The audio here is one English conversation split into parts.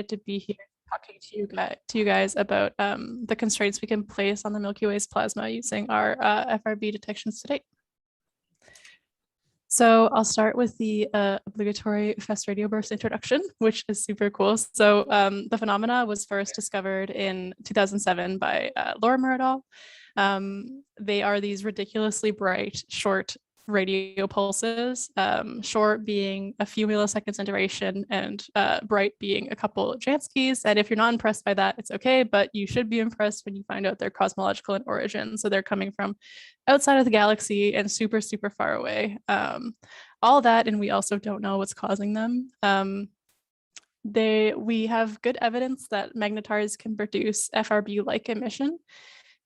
to be here talking to you guys about the constraints we can place on the Milky Way's plasma using our FRB detections to date. So I'll start with the obligatory fast radio burst introduction, which is super cool. So the phenomena was first discovered in 2007 by Lorimer et al. They are these ridiculously bright, short radio pulses, short being a few milliseconds in duration and bright being a couple of Janskys. And if you're not impressed by that, it's okay, but you should be impressed when you find out they're cosmological in origin. So they're coming from outside of the galaxy and super, super far away. All that, and we also don't know what's causing them. We have good evidence that magnetars can produce FRB-like emission,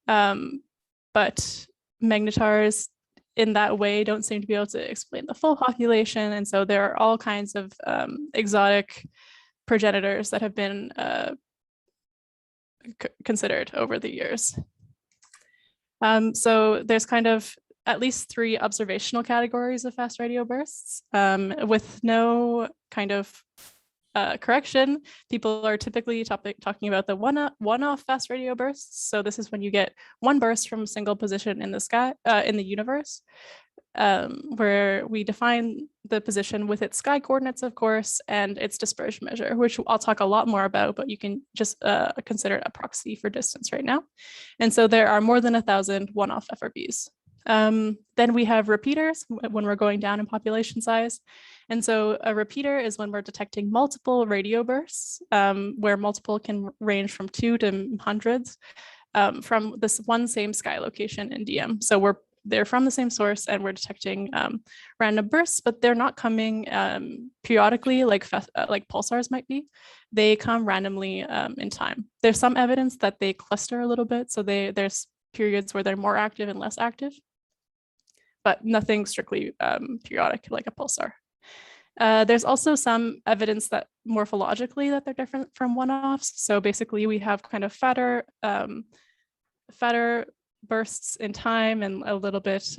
but magnetars in that way don't seem to be able to explain the full population. And so there are all kinds of exotic progenitors that have been considered over the years. So there's kind of at least 3 observational categories of fast radio bursts with no kind of correction. People are typically talking about the one-off fast radio bursts. So this is when you get one burst from a single position in the sky, in the universe, where we define the position with its sky coordinates, of course, and its dispersion measure, which I'll talk a lot more about, but you can just consider it a proxy for distance right now. And so there are more than 1,000 one-off FRBs. Then we have repeaters when we're going down in population size. And so a repeater is when we're detecting multiple radio bursts, where multiple can range from 2 to hundreds from this one same sky location in DM. So they're from the same source and we're detecting random bursts, but they're not coming periodically like pulsars might be. They come randomly in time. There's some evidence that they cluster a little bit. So there's periods where they're more active and less active, but nothing strictly periodic like a pulsar. There's also some evidence that morphologically that they're different from one-offs. So basically we have kind of fatter bursts in time and a little bit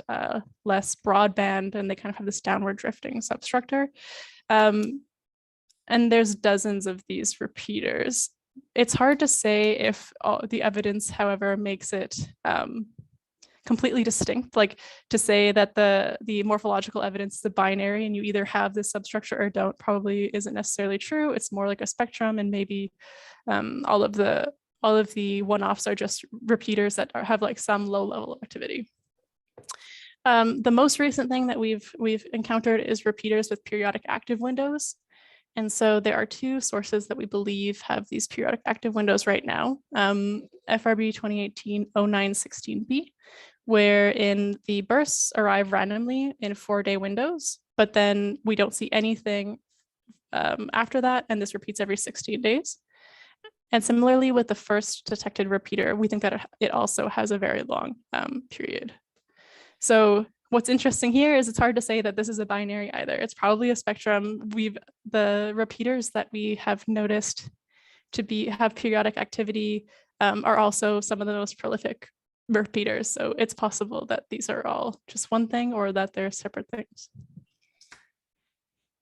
less broadband, and they kind of have this downward drifting substructure. And there's dozens of these repeaters. It's hard to say if the evidence, however, makes it completely distinct, like to say that the morphological evidence is a binary and you either have this substructure or don't probably isn't necessarily true. It's more like a spectrum, and maybe all of the one-offs are just repeaters that have like some low-level activity. The most recent thing that we've encountered is repeaters with periodic active windows. And so there are 2 sources that we believe have these periodic active windows right now. FRB 2018-0916b, wherein the bursts arrive randomly in 4-day windows, but then we don't see anything after that, and this repeats every 16 days. And similarly with the first detected repeater, we think that it also has a very long period. So what's interesting here is it's hard to say that this is a binary either. It's probably a spectrum. The repeaters that we have noticed to have periodic activity are also some of the most prolific repeaters. So it's possible that these are all just one thing or that they're separate things.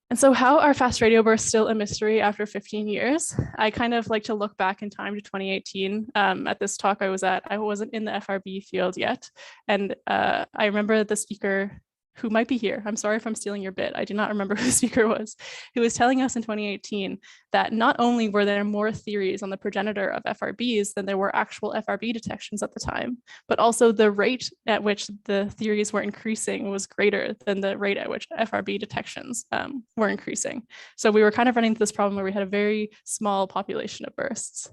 And so how are fast radio bursts still a mystery after 15 years? I kind of like to look back in time to 2018. At this talk I was at, I wasn't in the FRB field yet. And I remember the speaker who might be here. I'm sorry if I'm stealing your bit. I do not remember who the speaker was, who was telling us in 2018 that not only were there more theories on the progenitor of FRBs than there were actual FRB detections at the time, but also the rate at which the theories were increasing was greater than the rate at which FRB detections were increasing. So we were kind of running into this problem where we had a very small population of bursts.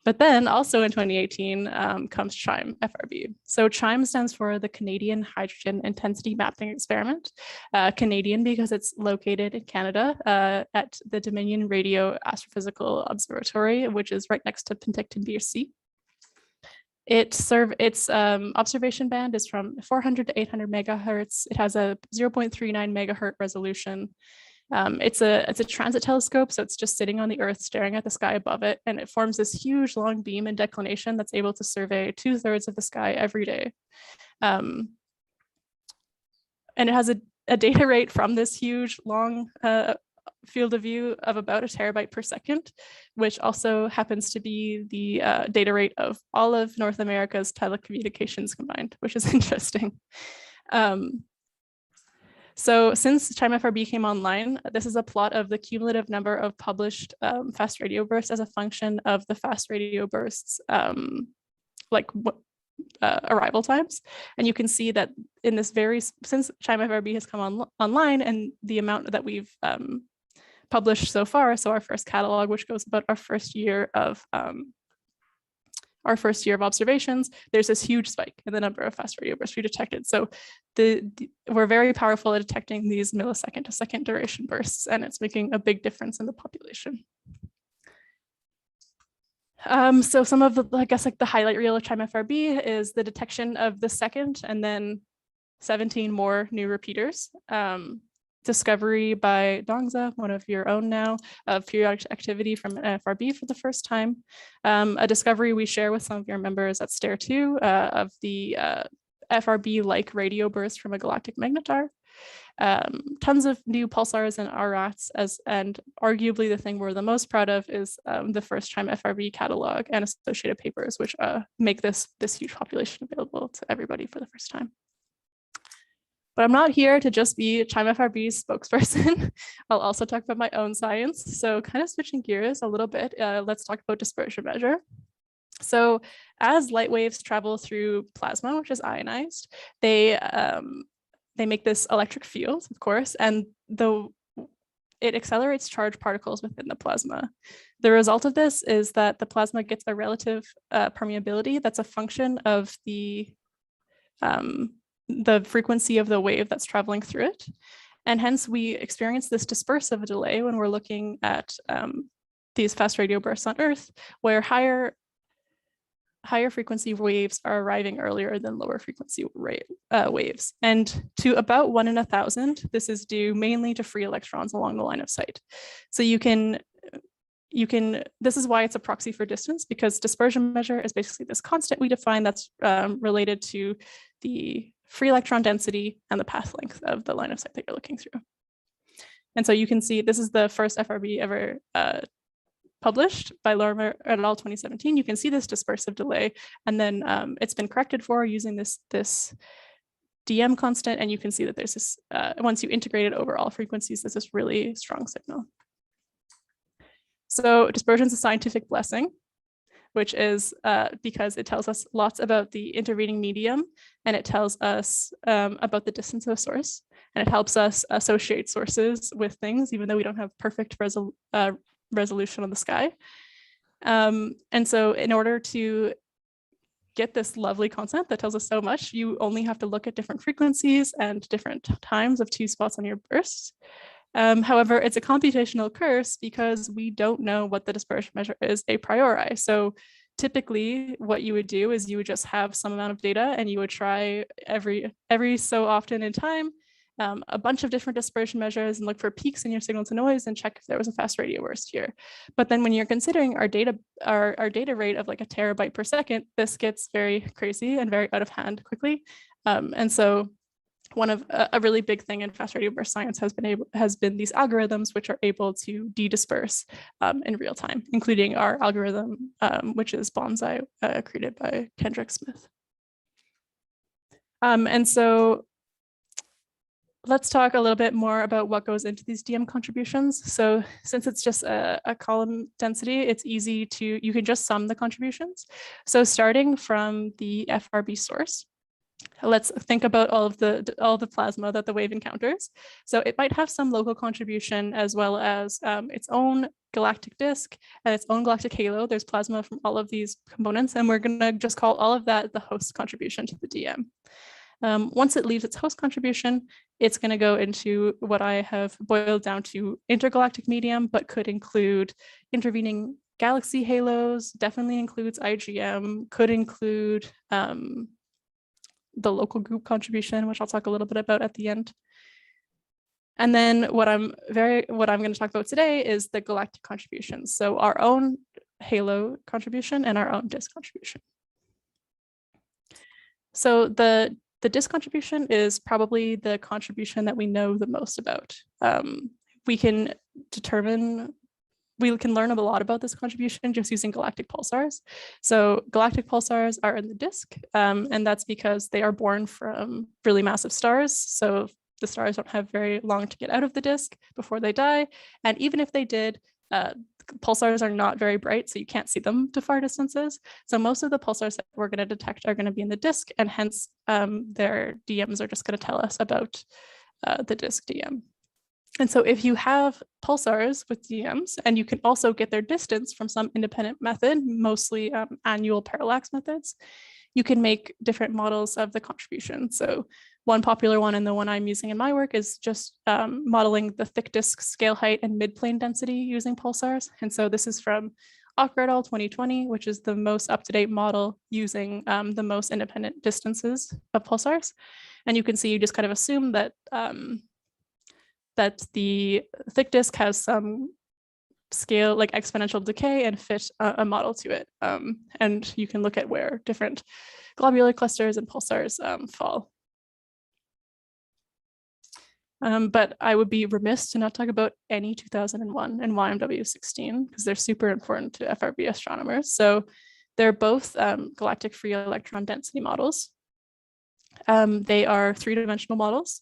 But then also in 2018 comes CHIME FRB. So CHIME stands for the Canadian Hydrogen Intensity Mapping Experiment. Canadian because it's located in Canada at the Dominion Radio Astrophysical Observatory, which is right next to Penticton, BC. Its observation band is from 400 to 800 megahertz. It has a 0.39 megahertz resolution. It's a transit telescope, so it's just sitting on the Earth staring at the sky above it, and it forms this huge long beam in declination that's able to survey 2/3 of the sky every day. And it has a data rate from this huge long field of view of about a terabyte per second, which also happens to be the data rate of all of North America's telecommunications combined, which is interesting. So since CHIME FRB came online, this is a plot of the cumulative number of published fast radio bursts as a function of the fast radio bursts arrival times. And you can see that in this since CHIME FRB has come online and the amount that we've published so far, so our first catalog, which goes about our first year of observations, there's this huge spike in the number of fast radio bursts we detected. So we're very powerful at detecting these millisecond to second duration bursts, and it's making a big difference in the population. So some of the, I guess, like the highlight reel of CHIME FRB is the detection of the second and then 17 more new repeaters. Discovery by Dongza, one of your own now, of periodic activity from an FRB for the first time. A discovery we share with some of your members at STARE 2 of the FRB-like radio burst from a galactic magnetar. Tons of new pulsars and RRATs, and arguably the thing we're the most proud of is the first CHIME FRB catalog and associated papers, which make this huge population available to everybody for the first time. But I'm not here to just be CHIME FRB's spokesperson. I'll also talk about my own science. So kind of switching gears a little bit, let's talk about dispersion measure. So as light waves travel through plasma, which is ionized, they make this electric field, of course, and it accelerates charged particles within the plasma. The result of this is that the plasma gets a relative permeability that's a function of the frequency of the wave that's traveling through it. And hence we experience this dispersive delay when we're looking at these fast radio bursts on Earth, where higher frequency waves are arriving earlier than lower frequency waves. And to about 1 in 1,000, this is due mainly to free electrons along the line of sight. So this is why it's a proxy for distance, because dispersion measure is basically this constant we define that's related to the free electron density and the path length of the line of sight that you're looking through. And so you can see this is the first FRB ever published by Lorimer et al. 2017. You can see this dispersive delay, and then it's been corrected for using this DM constant, and you can see that there's this, once you integrate it over all frequencies, there's this really strong signal. So dispersion is a scientific blessing, which is because it tells us lots about the intervening medium, and it tells us about the distance of a source, and it helps us associate sources with things, even though we don't have perfect resolution on the sky. And so in order to get this lovely constant that tells us so much, you only have to look at different frequencies and different times of two spots on your bursts. However, it's a computational curse because we don't know what the dispersion measure is a priori. So typically what you would do is you would just have some amount of data and you would try every so often in time a bunch of different dispersion measures and look for peaks in your signal to noise and check if there was a fast radio burst here. But then when you're considering our data rate of like a terabyte per second, this gets very crazy and very out of hand quickly. And so one of a really big thing in fast radio burst science has been these algorithms which are able to de-disperse in real time, including our algorithm, which is Bonsai, created by Kendrick Smith. And so let's talk a little bit more about what goes into these DM contributions. So since it's just a column density, it's easy you can just sum the contributions. So starting from the FRB source, let's think about all the plasma that the wave encounters. So it might have some local contribution as well as its own galactic disk and its own galactic halo. There's plasma from all of these components, and we're gonna just call all of that the host contribution to the DM. Once it leaves its host contribution, it's going to go into what I have boiled down to intergalactic medium, but could include intervening galaxy halos, definitely includes IgM, could include the local group contribution, which I'll talk a little bit about at the end. And then what I'm going to talk about today is the galactic contributions. So our own halo contribution and our own disk contribution. So the disk contribution is probably the contribution that we know the most about. we can learn a lot about this contribution just using galactic pulsars. So galactic pulsars are in the disk, and that's because they are born from really massive stars. So the stars don't have very long to get out of the disk before they die. And even if they did, pulsars are not very bright, so you can't see them to far distances. So most of the pulsars that we're going to detect are going to be in the disk, and hence their DMs are just going to tell us about the disk DM. And so if you have pulsars with DMs, and you can also get their distance from some independent method, mostly annual parallax methods, you can make different models of the contribution. So one popular one, and the one I'm using in my work, is just modeling the thick disk scale height and midplane density using pulsars. And so this is from Ocker et al. 2020, which is the most up-to-date model using the most independent distances of pulsars. And you can see, you just kind of assume that that the thick disk has some scale, like exponential decay, and fit a model to it. And you can look at where different globular clusters and pulsars fall. But I would be remiss to not talk about NE 2001 and YMW16, because they're super important to FRB astronomers. So they're both galactic free electron density models. They are three-dimensional models.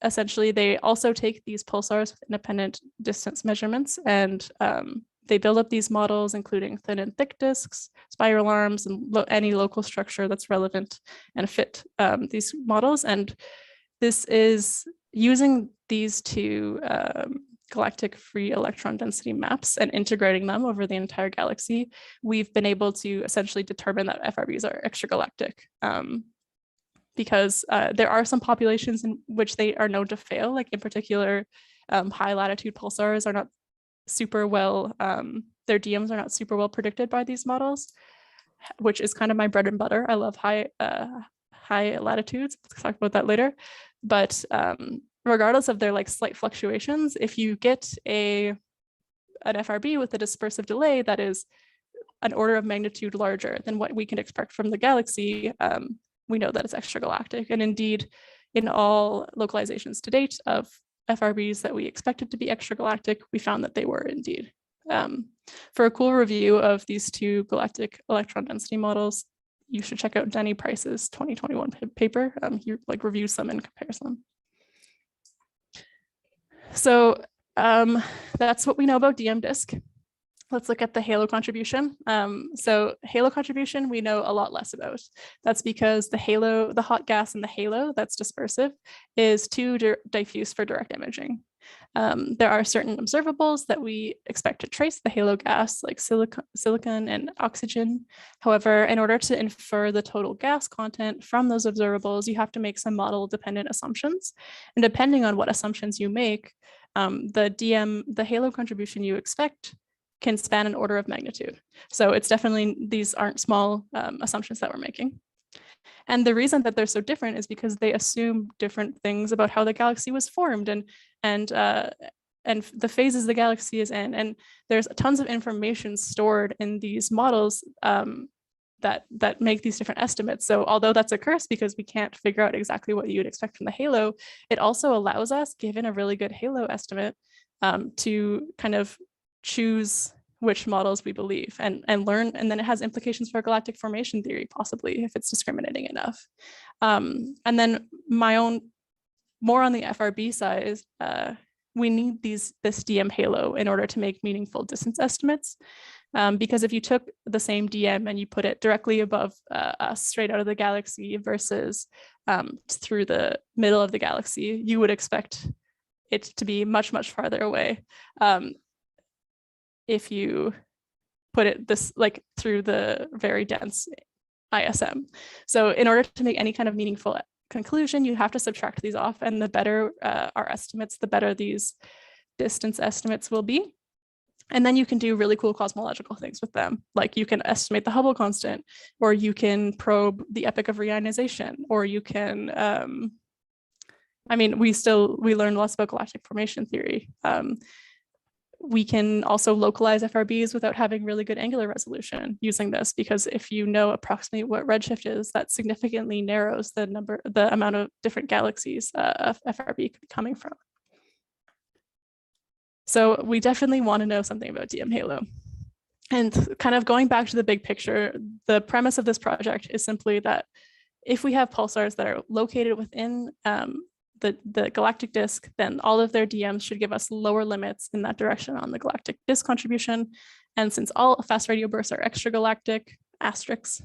Essentially, they also take these pulsars with independent distance measurements, and they build up these models, including thin and thick disks, spiral arms, and any local structure that's relevant and fit these models. And this is using these two galactic free electron density maps and integrating them over the entire galaxy. We've been able to essentially determine that FRBs are extragalactic. Because there are some populations in which they are known to fail, like in particular, high latitude pulsars are not super well, their DMs are not super well predicted by these models, which is kind of my bread and butter. I love high latitudes. Let's talk about that later. But regardless of their like slight fluctuations, if you get an FRB with a dispersive delay that is an order of magnitude larger than what we can expect from the galaxy, we know that it's extragalactic. And indeed, in all localizations to date of FRBs that we expected to be extragalactic, we found that they were indeed. For a cool review of these two galactic electron density models, you should check out Denny Price's 2021 paper. He like reviews them and compares them. So that's what we know about DM disk. Let's look at the halo contribution. So halo contribution, we know a lot less about. That's because the halo, the hot gas in the halo that's dispersive is too diffuse for direct imaging. There are certain observables that we expect to trace the halo gas, like silicon and oxygen. However, in order to infer the total gas content from those observables, you have to make some model dependent assumptions. And depending on what assumptions you make, the halo contribution you expect can span an order of magnitude. So it's definitely, these aren't small assumptions that we're making. And the reason that they're so different is because they assume different things about how the galaxy was formed and the phases the galaxy is in. And there's tons of information stored in these models that make these different estimates. So although that's a curse because we can't figure out exactly what you'd expect from the halo, it also allows us, given a really good halo estimate, to kind of choose which models we believe and learn, and then it has implications for galactic formation theory, possibly, if it's discriminating enough. And then more on the FRB side, we need this DM halo in order to make meaningful distance estimates. Because if you took the same DM and you put it directly above us straight out of the galaxy versus through the middle of the galaxy, you would expect it to be much, much farther away. If you put it this like through the very dense ISM. So in order to make any kind of meaningful conclusion, you have to subtract these off, and the better our estimates, the better these distance estimates will be. And then you can do really cool cosmological things with them. Like you can estimate the Hubble constant, or you can probe the epoch of reionization, or you can, I mean, we learn less about galactic formation theory. We can also localize FRBs without having really good angular resolution using this, because if you know approximately what redshift is, that significantly narrows the amount of different galaxies FRB could be coming from. So we definitely want to know something about DM halo. And kind of going back to the big picture, the premise of this project is simply that if we have pulsars that are located within the galactic disk, then all of their DMs should give us lower limits in that direction on the galactic disk contribution. And since all fast radio bursts are extragalactic, asterisks,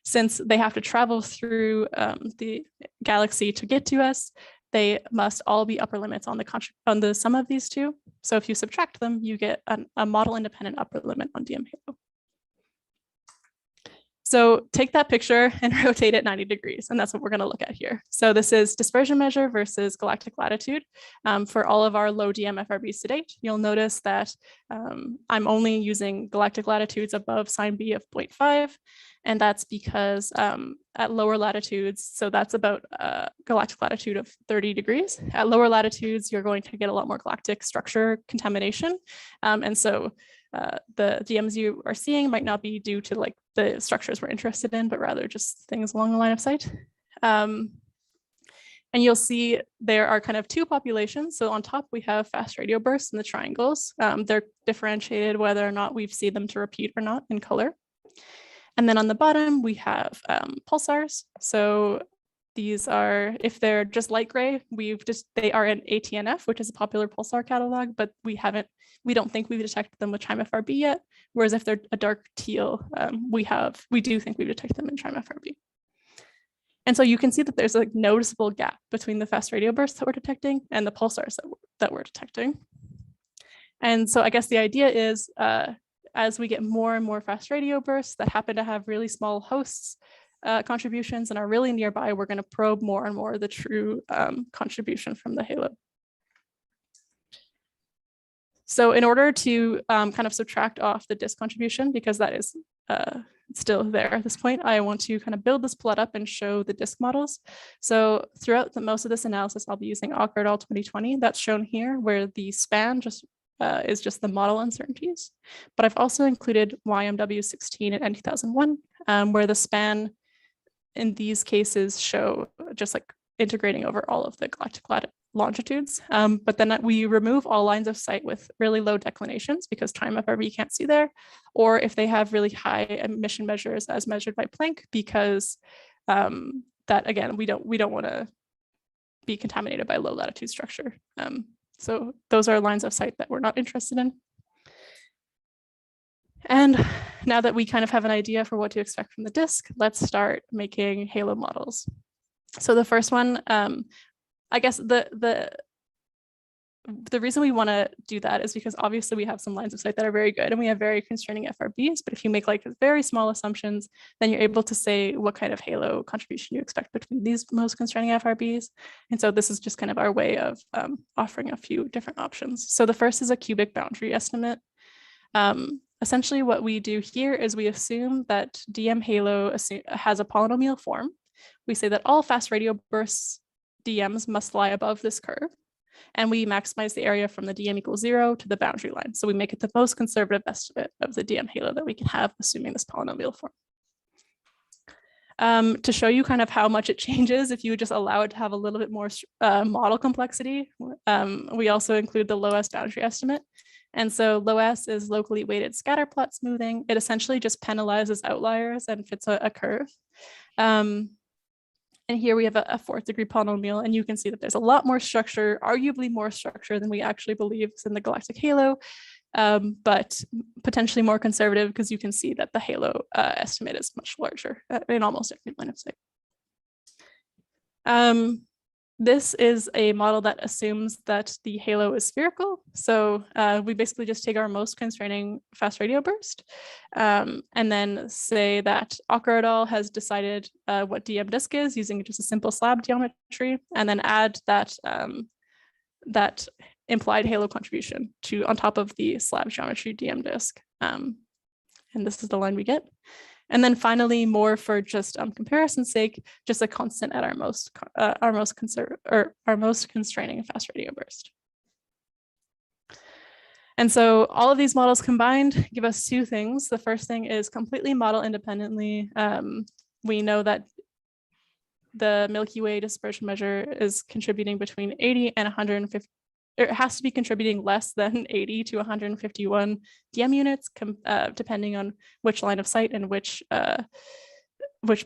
since they have to travel through the galaxy to get to us, they must all be upper limits on the sum of these two. So if you subtract them, you get a model independent upper limit on DM halo. So take that picture and rotate it 90 degrees, and that's what we're going to look at here. So this is dispersion measure versus galactic latitude for all of our low DM FRBs to date. You'll notice that I'm only using galactic latitudes above sign B of 0.5, and that's because at lower latitudes, so that's about galactic latitude of 30 degrees. At lower latitudes, you're going to get a lot more galactic structure contamination, and so the DMs you are seeing might not be due to like the structures we're interested in, but rather just things along the line of sight. And you'll see there are kind of two populations. So on top, we have fast radio bursts in the triangles. They're differentiated whether or not we've seen them to repeat or not in color. And then on the bottom, we have pulsars. So these are, if they're just light gray, they are in ATNF, which is a popular pulsar catalog, but we don't think we've detected them with CHIME FRB yet. Whereas if they're a dark teal, we do think we've detected them in CHIME FRB. And so you can see that there's a noticeable gap between the fast radio bursts that we're detecting and the pulsars that we're detecting. And so I guess the idea is as we get more and more fast radio bursts that happen to have really small hosts contributions and are really nearby, we're going to probe more and more the true contribution from the halo. So in order to kind of subtract off the disk contribution, because that is still there at this point, I want to kind of build this plot up and show the disk models. So throughout most of this analysis, I'll be using RRAT 2020. That's shown here, where the span is just the model uncertainties. But I've also included YMW16 and N2001, where the span in these cases show just like integrating over all of the galactic longitudes. But then we remove all lines of sight with really low declinations because CHIME FRB can't see there, or if they have really high emission measures as measured by Planck, because that again, we don't want to be contaminated by low latitude structure. So those are lines of sight that we're not interested in. And now that we kind of have an idea for what to expect from the disk, let's start making halo models. So the first one, I guess the reason we want to do that is because obviously we have some lines of sight that are very good and we have very constraining FRBs, but if you make like very small assumptions, then you're able to say what kind of halo contribution you expect between these most constraining FRBs. And so this is just kind of our way of offering a few different options. So the first is a cubic boundary estimate. Essentially what we do here is we assume that DM halo has a polynomial form. We say that all fast radio bursts DMs must lie above this curve, and we maximize the area from the DM equals 0 to the boundary line. So we make it the most conservative estimate of the DM halo that we can have, assuming this polynomial form. To show you kind of how much it changes if you just allow it to have a little bit more model complexity, we also include the low S boundary estimate. And so low S is locally weighted scatter plot smoothing. It essentially just penalizes outliers and fits a curve. And here we have a fourth degree polynomial, and you can see that there's a lot more structure, arguably more structure than we actually believe is in the galactic halo, but potentially more conservative because you can see that the halo estimate is much larger in almost every line of sight. This is a model that assumes that the halo is spherical. So we basically just take our most constraining fast radio burst and then say that Ocker et al. Has decided what DM disk is using just a simple slab geometry, and then add that, that implied halo contribution on top of the slab geometry DM disk. And this is the line we get. And then finally, more for just comparison's sake, just a constant at our most constraining fast radio burst. And so all of these models combined give us two things. The first thing is completely model independently. We know that the Milky Way dispersion measure is contributing between 80 and it has to be contributing less than 80 to 151 DM units, depending on which line of sight and which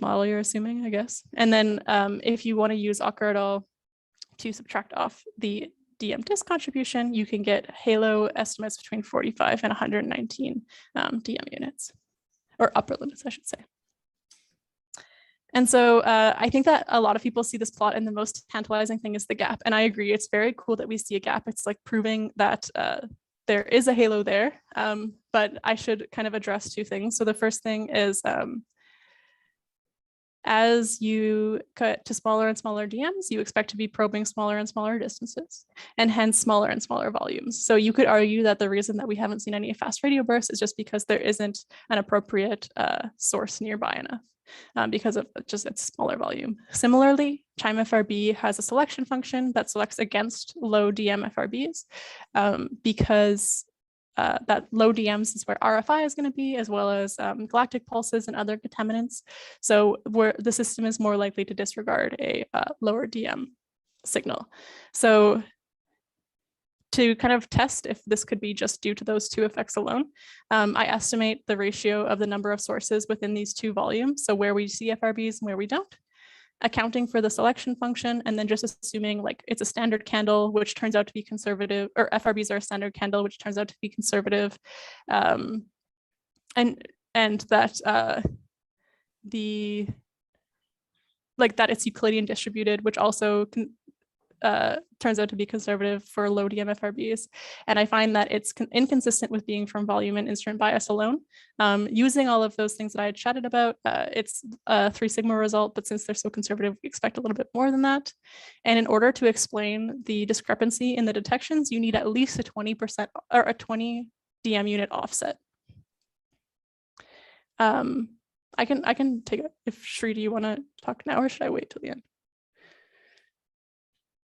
model you're assuming, I guess. And then if you want to use RRAT to subtract off the DM disk contribution, you can get halo estimates between 45 and 119 DM units, or upper limits, I should say. And so I think that a lot of people see this plot, and the most tantalizing thing is the gap. And I agree, it's very cool that we see a gap. It's like proving that there is a halo there, but I should kind of address two things. So the first thing is, as you cut to smaller and smaller DMs, you expect to be probing smaller and smaller distances, and hence smaller and smaller volumes. So you could argue that the reason that we haven't seen any fast radio bursts is just because there isn't an appropriate source nearby enough, because of just its smaller volume. Similarly, CHIME FRB has a selection function that selects against low DM FRBs, because that low DMs is where RFI is going to be, as well as galactic pulses and other contaminants. So where the system is more likely to disregard a lower DM signal. So to kind of test if this could be just due to those two effects alone, I estimate the ratio of the number of sources within these two volumes. So where we see FRBs and where we don't, accounting for the selection function, and then just assuming like it's a standard candle, which turns out to be conservative, or FRBs are a standard candle, which turns out to be conservative, and that that it's Euclidean distributed, which also turns out to be conservative for low DM FRBs. And I find that it's inconsistent with being from volume and instrument bias alone. Using all of those things that I had chatted about, it's a 3 sigma result, but since they're so conservative, we expect a little bit more than that. And in order to explain the discrepancy in the detections, you need at least a 20% or a 20 DM unit offset. I can take it if Shri, do you want to talk now, or should I wait till the end?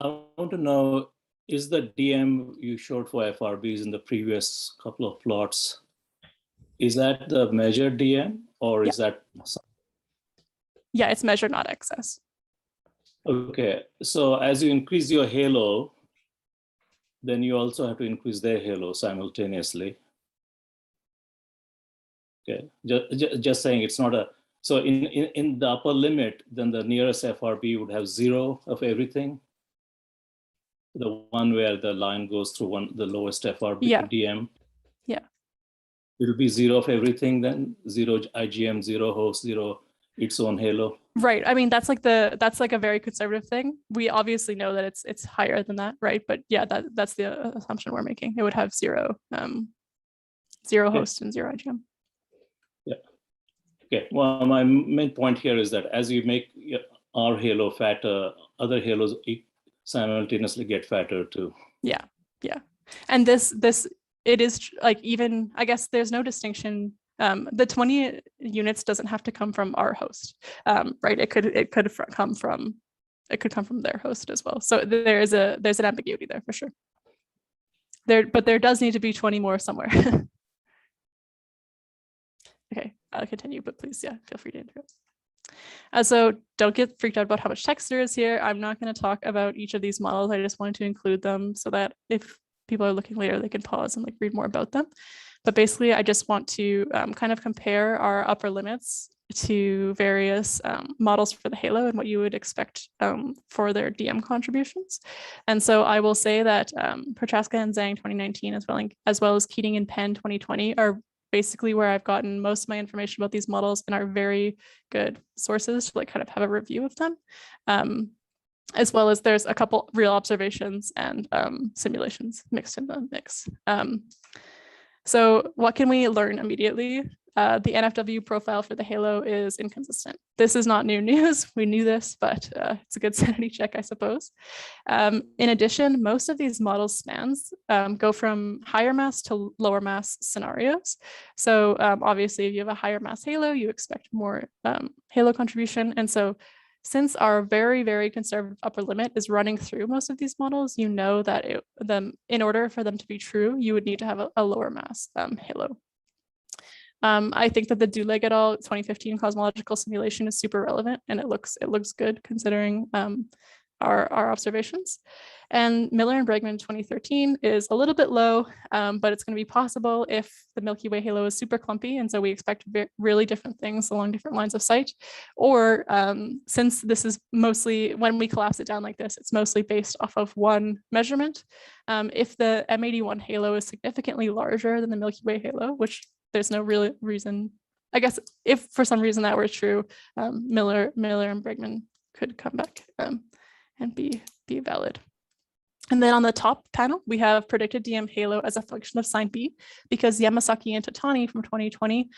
I want to know, is the DM you showed for FRBs in the previous couple of plots, is that the measured DM, or is that? Yeah, it's measured, not excess. Okay, so as you increase your halo, then you also have to increase their halo simultaneously. Okay, just saying it's not a, so in the upper limit, then the nearest FRB would have 0 of everything. The one where the line goes through the lowest FRB DM. Yeah. It'll be 0 of everything then, 0 IGM, 0 host, 0 its own halo. Right. I mean, that's like a very conservative thing. We obviously know that it's higher than that, right? But yeah, that's the assumption we're making. It would have 0 host and 0 IGM. Yeah. Okay. Well, my main point here is that as you make our halo fatter, other halos simultaneously get fatter too. Yeah. And this it is like, even, I guess there's no distinction. The 20 units doesn't have to come from our host, right? It could come from their host as well. So there's an ambiguity there for sure. But there does need to be 20 more somewhere. Okay, I'll continue, but please, yeah, feel free to interrupt. So don't get freaked out about how much text there is here. I'm not going to talk about each of these models. I just wanted to include them so that if people are looking later, they can pause and like read more about them. But basically, I just want to kind of compare our upper limits to various models for the halo and what you would expect for their DM contributions. And so I will say that Prochaska and Zhang 2019, as well as Keating and Penn 2020 are basically where I've gotten most of my information about these models, and are very good sources to like kind of have a review of them. As well as there's a couple real observations and simulations mixed in the mix. So what can we learn immediately? The NFW profile for the halo is inconsistent. This is not new news. We knew this, but it's a good sanity check, I suppose. In addition, most of these models spans go from higher mass to lower mass scenarios. So obviously, if you have a higher mass halo, you expect more halo contribution. And so since our very, very conservative upper limit is running through most of these models, you know that in order for them to be true, you would need to have a lower mass halo. I think that the Duleg et al. 2015 cosmological simulation is super relevant, and it looks good considering our observations. And Miller and Bregman in 2013 is a little bit low, but it's going to be possible if the Milky Way halo is super clumpy. And so we expect really different things along different lines of sight. Or since this is mostly, when we collapse it down like this, it's mostly based off of one measurement. If the M81 halo is significantly larger than the Milky Way halo, which there's no real reason, I guess if for some reason that were true, Miller and Bregman could come back and be valid. And then on the top panel, we have predicted DM halo as a function of sign B, because Yamasaki and Tatani from 2020,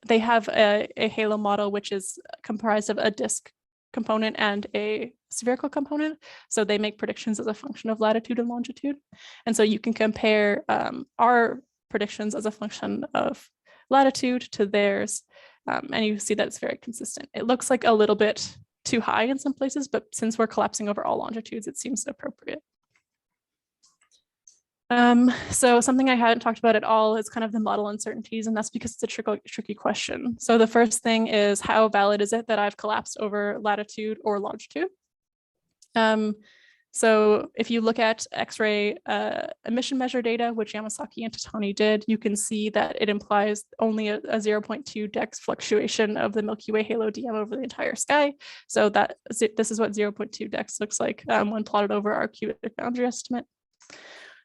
they have a halo model which is comprised of a disk component and a spherical component. So they make predictions as a function of latitude and longitude. And so you can compare our predictions as a function of latitude to theirs, and you see that it's very consistent. It looks like a little bit too high in some places, but since we're collapsing over all longitudes, it seems appropriate. So something I hadn't talked about at all is kind of the model uncertainties, and that's because it's a tricky question. So the first thing is, how valid is it that I've collapsed over latitude or longitude? So if you look at X-ray emission measure data, which Yamasaki and Tatani did, you can see that it implies only a 0.2 dex fluctuation of the Milky Way halo DM over the entire sky. So this is what 0.2 dex looks like when plotted over our cubic boundary estimate.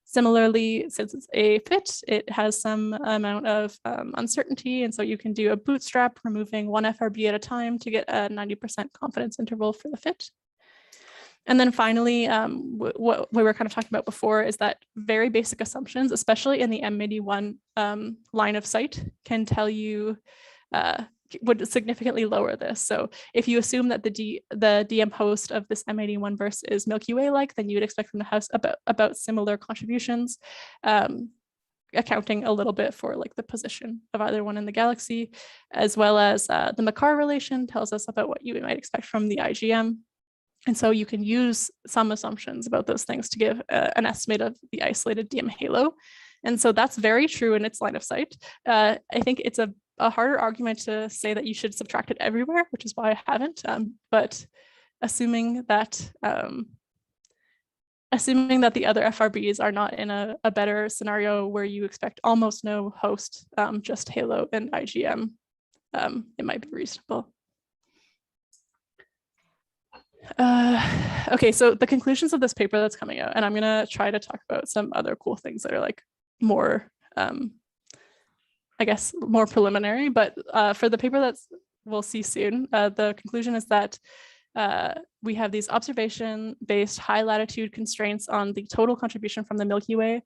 Similarly, since it's a fit, it has some amount of uncertainty, and so you can do a bootstrap, removing one FRB at a time to get a 90% confidence interval for the fit. And then finally, what we were kind of talking about before is that very basic assumptions, especially in the M81 line of sight, can tell you, would significantly lower this. So if you assume that the DM host of this M81 burst is Milky Way-like, then you would expect them to have about similar contributions, accounting a little bit for like the position of either one in the galaxy, as well as the Makar relation tells us about what you might expect from the IGM. And so you can use some assumptions about those things to give an estimate of the isolated DM halo. And so that's very true in its line of sight. I think it's a harder argument to say that you should subtract it everywhere, which is why I haven't. But assuming that the other FRBs are not in a better scenario where you expect almost no host, just halo and IGM, it might be reasonable. Okay, so the conclusions of this paper that's coming out, and I'm going to try to talk about some other cool things that are like more, I guess, more preliminary, but for the paper that's we'll see soon, the conclusion is that we have these observation-based high latitude constraints on the total contribution from the Milky Way,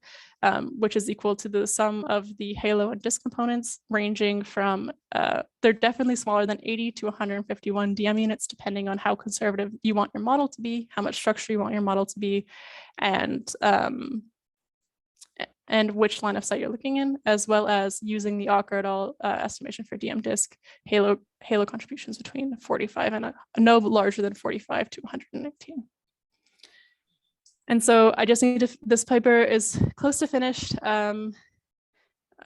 which is equal to the sum of the halo and disk components, ranging from, they're definitely smaller than 80 to 151 DM units, depending on how conservative you want your model to be, how much structure you want your model to be, and which line of sight you're looking in, as well as using the Ocker et al. Estimation for DM disk halo contributions between 45 and no larger than 45 to 119. And so I just need to, this paper is close to finished.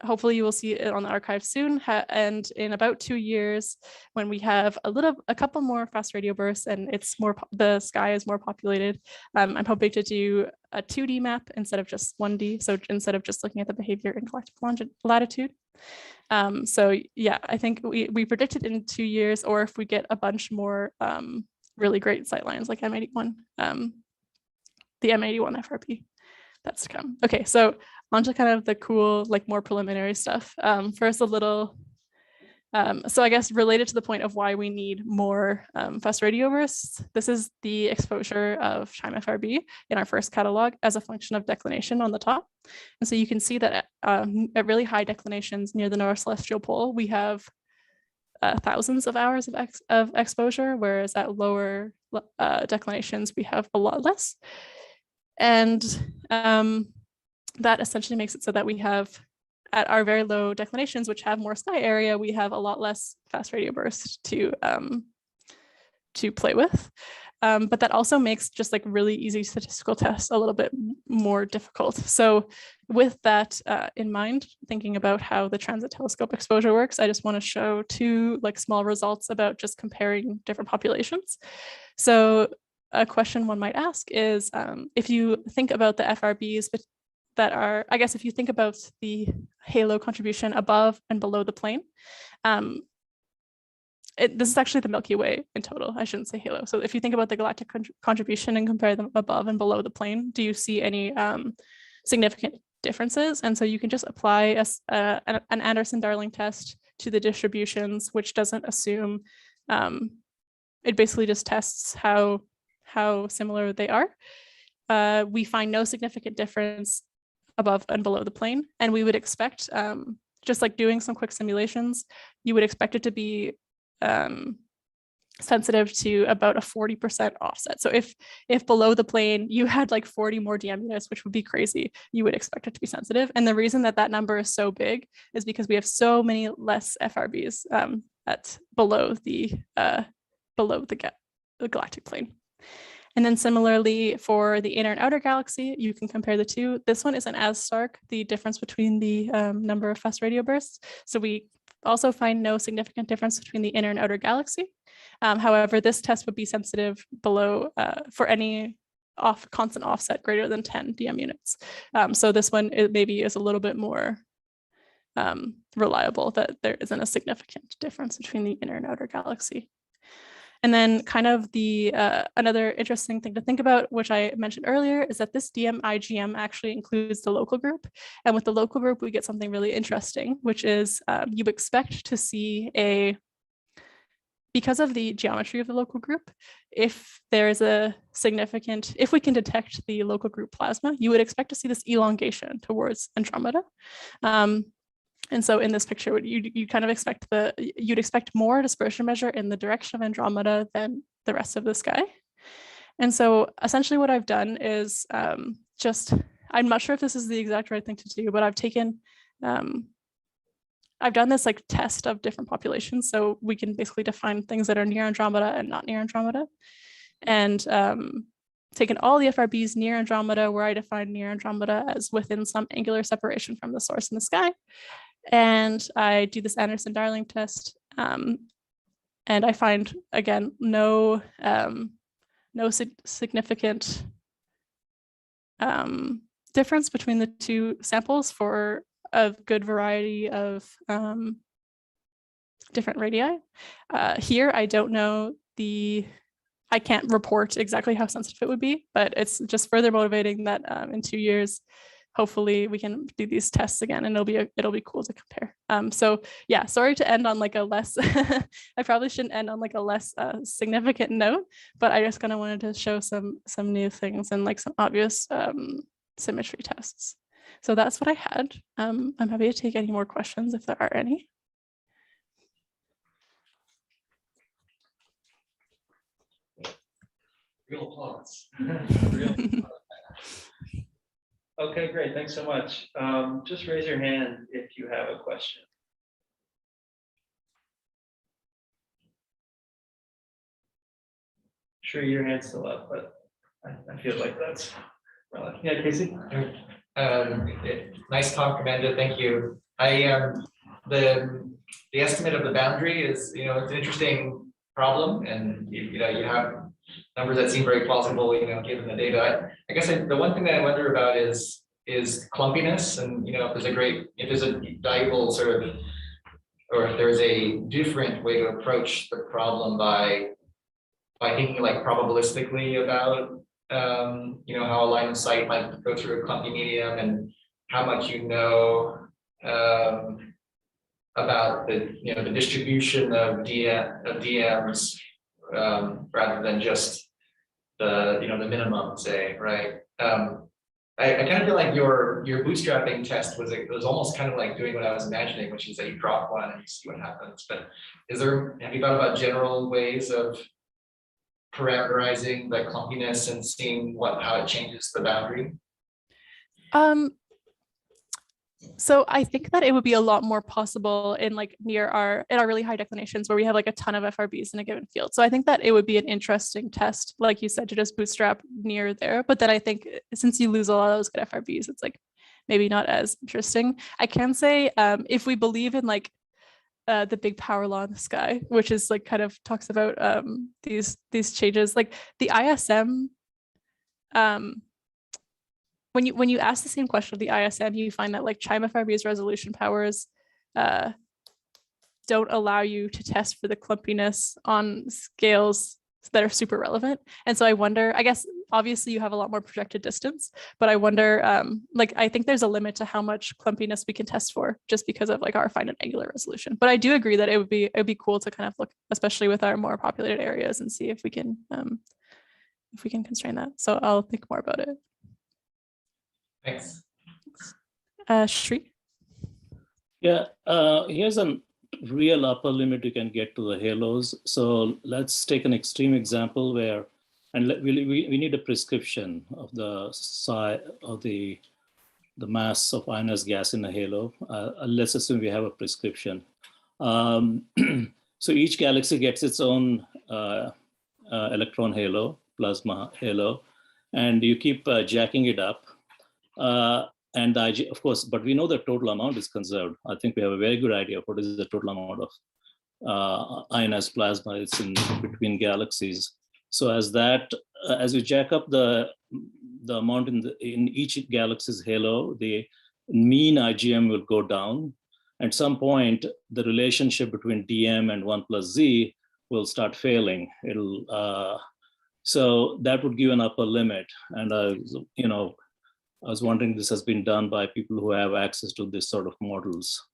Hopefully you will see it on the archive soon. And in about 2 years, when we have a couple more fast radio bursts and the sky is more populated, I'm hoping to do a 2D map instead of just 1D. So instead of just looking at the behavior in galactic latitude. So yeah, I think we predicted in 2 years, or if we get a bunch more really great sightlines like M81, the M81 FRB. That's to come. Okay, so on to kind of the cool, like more preliminary stuff. First, a little, so I guess related to the point of why we need more fast radio bursts, this is the exposure of CHIME FRB in our first catalog as a function of declination on the top. And so you can see that at really high declinations near the North Celestial Pole, we have thousands of hours of exposure, whereas at lower declinations, we have a lot less. And that essentially makes it so that we have, at our very low declinations, which have more sky area, we have a lot less fast radio bursts to play with. But that also makes just like really easy statistical tests a little bit more difficult. So with that in mind, thinking about how the transit telescope exposure works, I just want to show two like small results about just comparing different populations. So a question one might ask is, if you think about the FRBs that are, I guess if you think about the halo contribution above and below the plane, this is actually the Milky Way in total. I shouldn't say halo. So if you think about the galactic contribution and compare them above and below the plane, do you see any significant differences? And so you can just apply an Anderson-Darling test to the distributions, which doesn't assume, it basically just tests how similar they are. We find no significant difference above and below the plane. And we would expect, just like doing some quick simulations, you would expect it to be sensitive to about a 40% offset. So if below the plane you had like 40 more DM units, which would be crazy, you would expect it to be sensitive. And the reason that number is so big is because we have so many less FRBs at below the galactic plane. And then similarly for the inner and outer galaxy, you can compare the two. This one isn't as stark, the difference between the number of fast radio bursts. So we also find no significant difference between the inner and outer galaxy. However, this test would be sensitive below for any constant offset greater than 10 DM units. So this one maybe is a little bit more reliable, that there isn't a significant difference between the inner and outer galaxy. And then kind of the another interesting thing to think about, which I mentioned earlier, is that this DM-IGM actually includes the local group. And with the local group, we get something really interesting, which is you expect to see because of the geometry of the local group, if there is if we can detect the local group plasma, you would expect to see this elongation towards Andromeda. And so in this picture, you kind of expect you'd expect more dispersion measure in the direction of Andromeda than the rest of the sky. And so essentially what I've done is I'm not sure if this is the exact right thing to do, but I've done this like test of different populations. So we can basically define things that are near Andromeda and not near Andromeda. And taken all the FRBs near Andromeda, where I define near Andromeda as within some angular separation from the source in the sky. And I do this Anderson-Darling test, and I find, again, no significant difference between the two samples for a good variety of different radii. Here, I don't know I can't report exactly how sensitive it would be, but it's just further motivating that in 2 years, hopefully we can do these tests again, and it'll be cool to compare. So yeah, sorry to end on like a less, I probably shouldn't end on like a less significant note, but I just kind of wanted to show some new things and like some obvious symmetry tests. So that's what I had. I'm happy to take any more questions if there are any. Real applause. Real applause. Okay, great. Thanks so much. Just raise your hand if you have a question. Sure, your hand's still up, but I feel like that's relevant. Yeah, Casey. Nice talk, Amanda. Thank you. The estimate of the boundary is, it's an interesting problem, and you have numbers that seem very plausible, given the data. I guess the one thing that I wonder about is clumpiness, and if there's a valuable sort of, or if there's a different way to approach the problem by thinking like probabilistically about how a line of sight might go through a clumpy medium, and how much about the distribution of DMs rather than just the minimum, say, right? I kind of feel like your bootstrapping test was almost kind of like doing what I was imagining, which is that you drop one and you see what happens. But have you thought about general ways of parameterizing the clumpiness and seeing how it changes the boundary? So I think that it would be a lot more possible in like in our really high declinations where we have like a ton of FRBs in a given field. So I think that it would be an interesting test, like you said, to just bootstrap near there. But then I think since you lose a lot of those good FRBs, it's like maybe not as interesting. I can say if we believe in like the big power law in the sky, which is like kind of talks about these changes. Like the ISM, when you ask the same question of the ISM, you find that like CHIME FRB's resolution powers don't allow you to test for the clumpiness on scales that are super relevant. And so I wonder, I guess, obviously you have a lot more projected distance, but I wonder, like, I think there's a limit to how much clumpiness we can test for just because of like our finite angular resolution. But I do agree that it would be cool to kind of look, especially with our more populated areas, and see if we can constrain that. So I'll think more about it. Thanks. Shri? Yeah, here's a real upper limit you can get to the halos. So let's take an extreme example where, and we need a prescription of the size of the mass of ionized gas in a halo. Let's assume we have a prescription. So each galaxy gets its own electron halo, plasma halo, and you keep jacking it up. And of course, but we know the total amount is conserved. I think we have a very good idea of what is the total amount of ionized plasma it's in between galaxies. So as you jack up the amount in each galaxy's halo, the mean IgM will go down. At some point, the relationship between dm and 1 plus z will start failing. So that would give an upper limit. And I was wondering, this has been done by people who have access to this sort of models.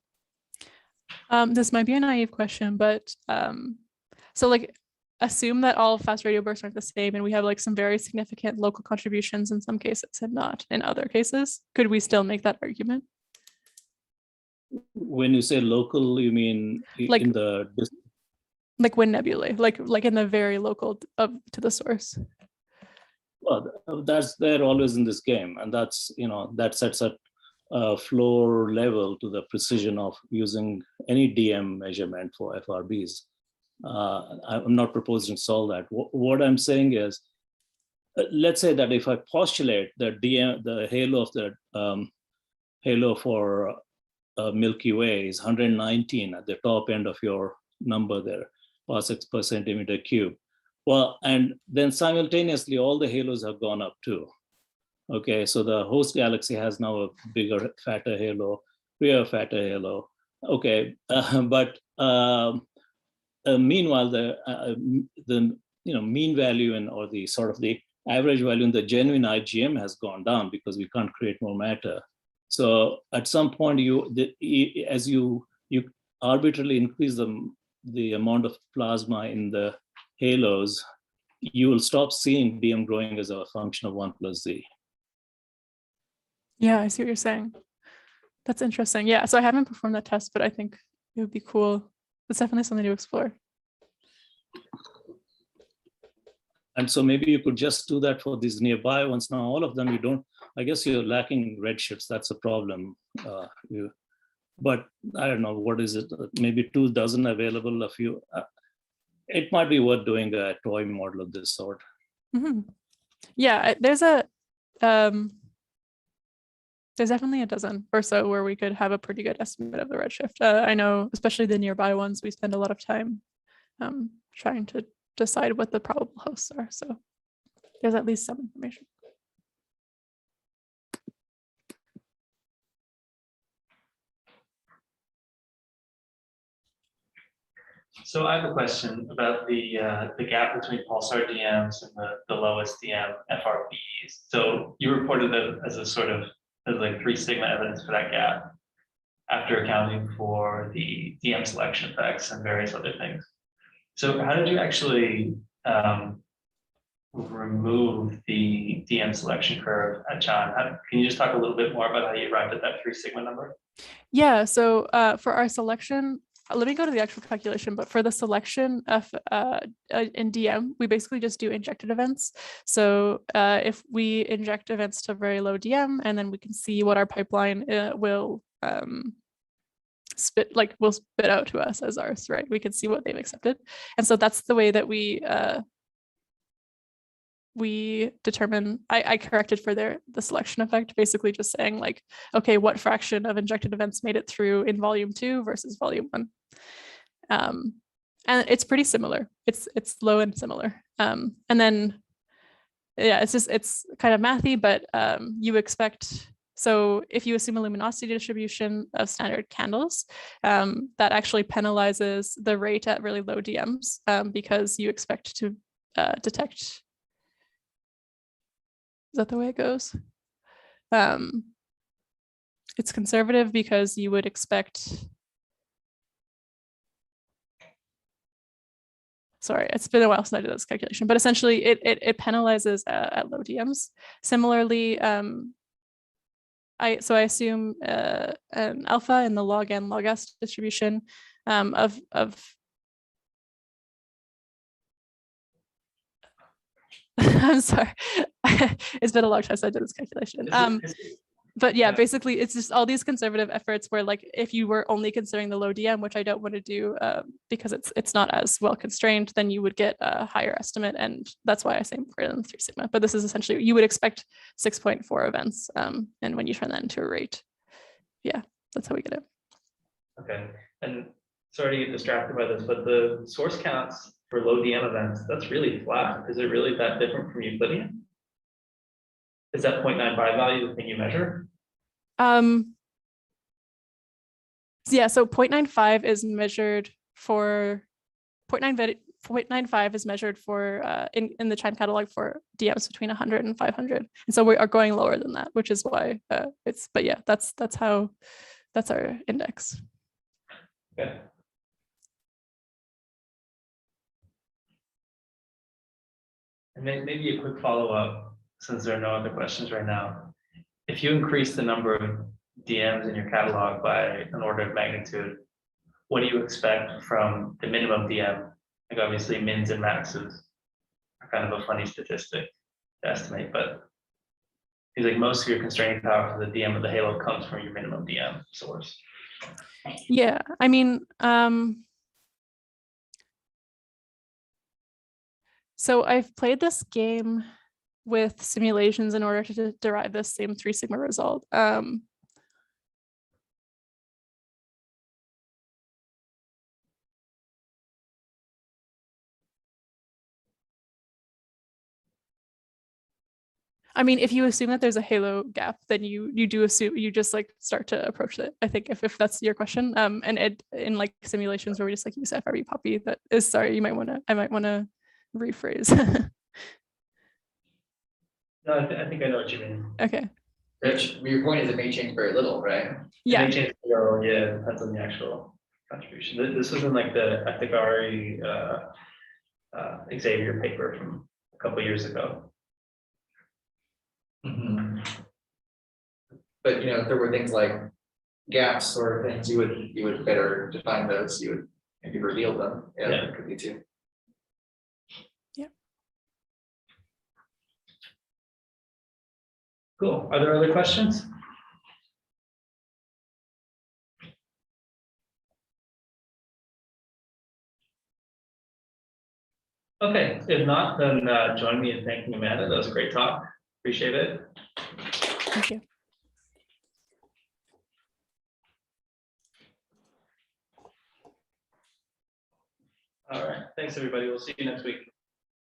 This might be a naive question, but so like assume that all fast radio bursts aren't the same, and we have like some very significant local contributions in some cases and not in other cases. Could we still make that argument? When you say local, you mean like, in the like wind nebulae, like in the very local to the source? Well, that's there always in this game, and that's that sets a floor level to the precision of using any DM measurement for FRBs. I'm not proposing to solve that. What I'm saying is, let's say that if I postulate that the halo of the halo for Milky Way is 119 at the top end of your number there, parsecs per centimeter cube. Well, and then simultaneously, all the halos have gone up too. Okay, so the host galaxy has now a bigger, fatter halo. We have a fatter halo. Okay, but meanwhile, the mean value or the sort of the average value in the genuine IgM has gone down because we can't create more matter. So at some point, as you arbitrarily increase the amount of plasma in the halos, you will stop seeing DM growing as a function of 1 plus z. Yeah, I see what you're saying. That's interesting. Yeah, so I haven't performed that test, but I think it would be cool. It's definitely something to explore. And so maybe you could just do that for these nearby ones. Now, all of them you don't, I guess you're lacking redshifts. That's a problem. But I don't know, what is it? Maybe 2 dozen available, a few. It might be worth doing a toy model of this sort. Mm-hmm. Yeah, there's definitely a dozen or so where we could have a pretty good estimate of the redshift. I know, especially the nearby ones, we spend a lot of time trying to decide what the probable hosts are. So there's at least some information. So I have a question about the gap between pulsar DMs and the lowest DM FRBs. So you reported that as a sort of like 3 sigma evidence for that gap after accounting for the DM selection effects and various other things. So how did you actually remove the DM selection curve at CHIME? Can you just talk a little bit more about how you arrived at that 3 sigma number? Yeah, so for our selection, let me go to the actual calculation, but for the selection of in DM, we basically just do injected events. So if we inject events to very low DM, and then we can see what our pipeline will spit out to us as ours, right? We can see what they've accepted. And so that's the way that we we determine, I corrected for the selection effect, basically just saying like, okay, what fraction of injected events made it through in volume 2 versus volume 1. And it's pretty similar. It's low and similar. And then, yeah, it's kind of mathy, but you expect, so if you assume a luminosity distribution of standard candles, that actually penalizes the rate at really low DMs because you expect to detect. Is that the way it goes? It's conservative because you would expect. Sorry, it's been a while since I did this calculation, but essentially it penalizes at low DMs. Similarly, I assume an alpha in the log n log s distribution of I'm sorry, it's been a long time since I did this calculation. But yeah, basically it's just all these conservative efforts where like if you were only considering the low DM, which I don't want to do because it's not as well constrained, then you would get a higher estimate. And that's why I say greater than 3 sigma. But this is essentially, you would expect 6.4 events. And when you turn that into a rate, yeah, that's how we get it. Okay. And sorry to get distracted by this, but the source counts for low DM events, that's really flat. Is it really that different from Euclidean? Is that 0.95 value the thing you measure? Yeah, so 0.95 is measured for 0.95 is measured for in the CHIME catalog for DMs between 100 and 500. And so we are going lower than that, which is why but yeah, that's our index. Okay. And maybe a quick follow-up, since there are no other questions right now. If you increase the number of DMs in your catalog by an order of magnitude, what do you expect from the minimum DM? Like obviously mins and maxes are kind of a funny statistic to estimate, but it's like most of your constraining power for the DM of the halo comes from your minimum DM source. Yeah, I mean, so I've played this game with simulations in order to derive this same 3 sigma result. I mean, if you assume that there's a halo gap, then you do assume, you just like start to approach it. I think if that's your question, and in like simulations where we just like use FRB poppy, that is, sorry, I might want to rephrase. No, I think I know what you mean. Okay. Rich, your point is it may change very little, right? Yeah. It may change, yeah, it depends on the actual contribution. This was in like the Ethicari Xavier paper from a couple years ago. Mm-hmm. But you know, if there were things like gaps or things, you would better define those. You would maybe reveal them. Yeah, that could be too. Yeah. Cool. Are there other questions? Okay, if not, then join me in thanking Amanda. That was a great talk. Appreciate it. Thank you. All right. Thanks, everybody. We'll see you next week.